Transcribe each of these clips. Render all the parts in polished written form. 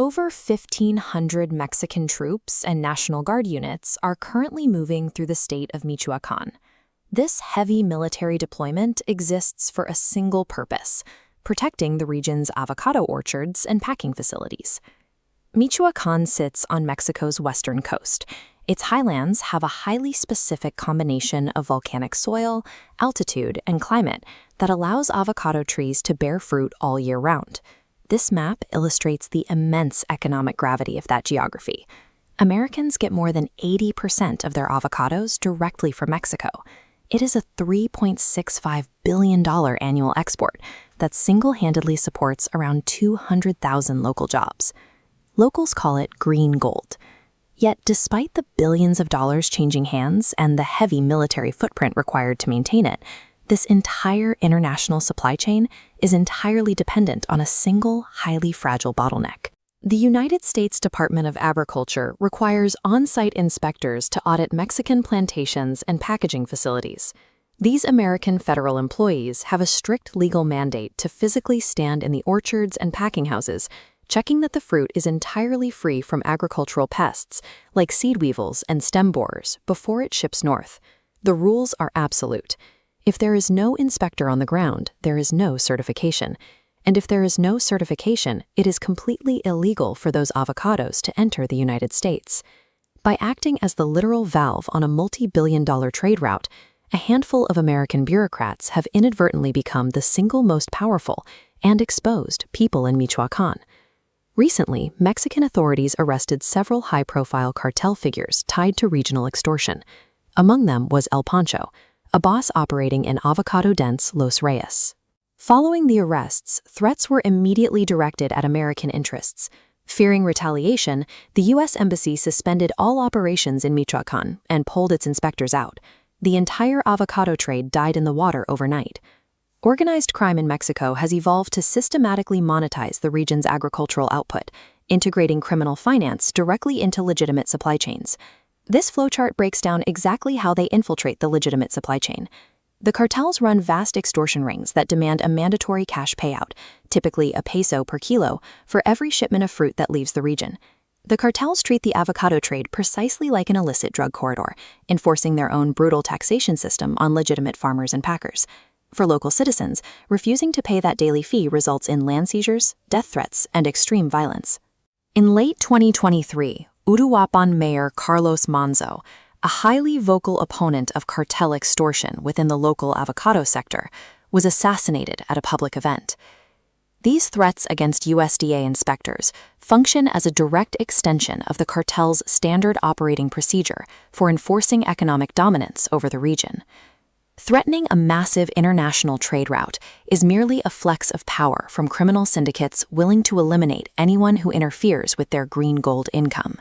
Over 1,500 Mexican troops and National Guard units are currently moving through the state of Michoacán. This heavy military deployment exists for a single purpose: protecting the region's avocado orchards and packing facilities. Michoacán sits on Mexico's western coast. Its highlands have a highly specific combination of volcanic soil, altitude, and climate that allows avocado trees to bear fruit all year round. This map illustrates the immense economic gravity of that geography. Americans get more than 80% of their avocados directly from Mexico. It is a $3.65 billion annual export that single-handedly supports around 200,000 local jobs. Locals call it green gold. Yet, despite the billions of dollars changing hands and the heavy military footprint required to maintain it, this entire international supply chain is entirely dependent on a single, highly fragile bottleneck. The United States Department of Agriculture requires on-site inspectors to audit Mexican plantations and packaging facilities. These American federal employees have a strict legal mandate to physically stand in the orchards and packing houses, checking that the fruit is entirely free from agricultural pests, like seed weevils and stem borers, before it ships north. The rules are absolute. If there is no inspector on the ground, there is no certification. And if there is no certification, it is completely illegal for those avocados to enter the United States. By acting as the literal valve on a multi-billion-dollar trade route, a handful of American bureaucrats have inadvertently become the single most powerful and exposed people in Michoacán. Recently, Mexican authorities arrested several high-profile cartel figures tied to regional extortion. Among them was El Pancho, a boss operating in avocado-dense Los Reyes. Following the arrests, threats were immediately directed at American interests. Fearing retaliation, the U.S. Embassy suspended all operations in Michoacán and pulled its inspectors out. The entire avocado trade died in the water overnight. Organized crime in Mexico has evolved to systematically monetize the region's agricultural output, integrating criminal finance directly into legitimate supply chains. This flowchart breaks down exactly how they infiltrate the legitimate supply chain. The cartels run vast extortion rings that demand a mandatory cash payout, typically a peso per kilo, for every shipment of fruit that leaves the region. The cartels treat the avocado trade precisely like an illicit drug corridor, enforcing their own brutal taxation system on legitimate farmers and packers. For local citizens, refusing to pay that daily fee results in land seizures, death threats, and extreme violence. In late 2023, Uruapan Mayor Carlos Manzo, a highly vocal opponent of cartel extortion within the local avocado sector, was assassinated at a public event. These threats against USDA inspectors function as a direct extension of the cartel's standard operating procedure for enforcing economic dominance over the region. Threatening a massive international trade route is merely a flex of power from criminal syndicates willing to eliminate anyone who interferes with their green gold income.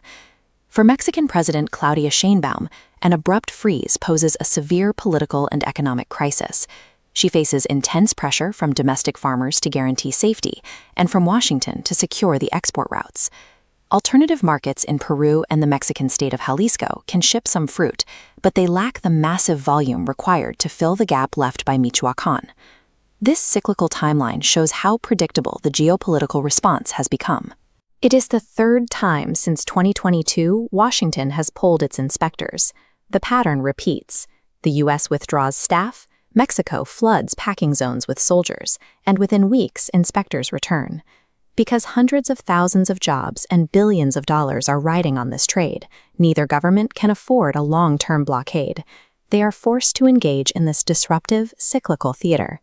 For Mexican President Claudia Sheinbaum, an abrupt freeze poses a severe political and economic crisis. She faces intense pressure from domestic farmers to guarantee safety, and from Washington to secure the export routes. Alternative markets in Peru and the Mexican state of Jalisco can ship some fruit, but they lack the massive volume required to fill the gap left by Michoacán. This cyclical timeline shows how predictable the geopolitical response has become. It is the third time since 2022 Washington has pulled its inspectors. The pattern repeats. The U.S. withdraws staff, Mexico floods packing zones with soldiers, and within weeks, inspectors return. Because hundreds of thousands of jobs and billions of dollars are riding on this trade, neither government can afford a long-term blockade. They are forced to engage in this disruptive, cyclical theater.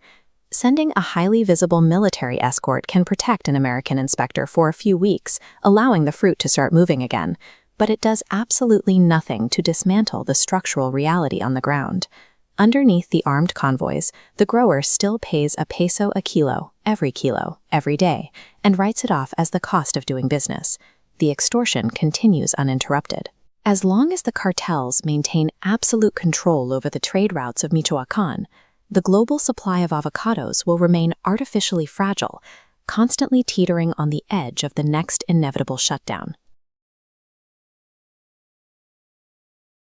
Sending a highly visible military escort can protect an American inspector for a few weeks, allowing the fruit to start moving again, but it does absolutely nothing to dismantle the structural reality on the ground. Underneath the armed convoys, the grower still pays a peso a kilo, every day, and writes it off as the cost of doing business. The extortion continues uninterrupted. As long as the cartels maintain absolute control over the trade routes of Michoacán, the global supply of avocados will remain artificially fragile, constantly teetering on the edge of the next inevitable shutdown.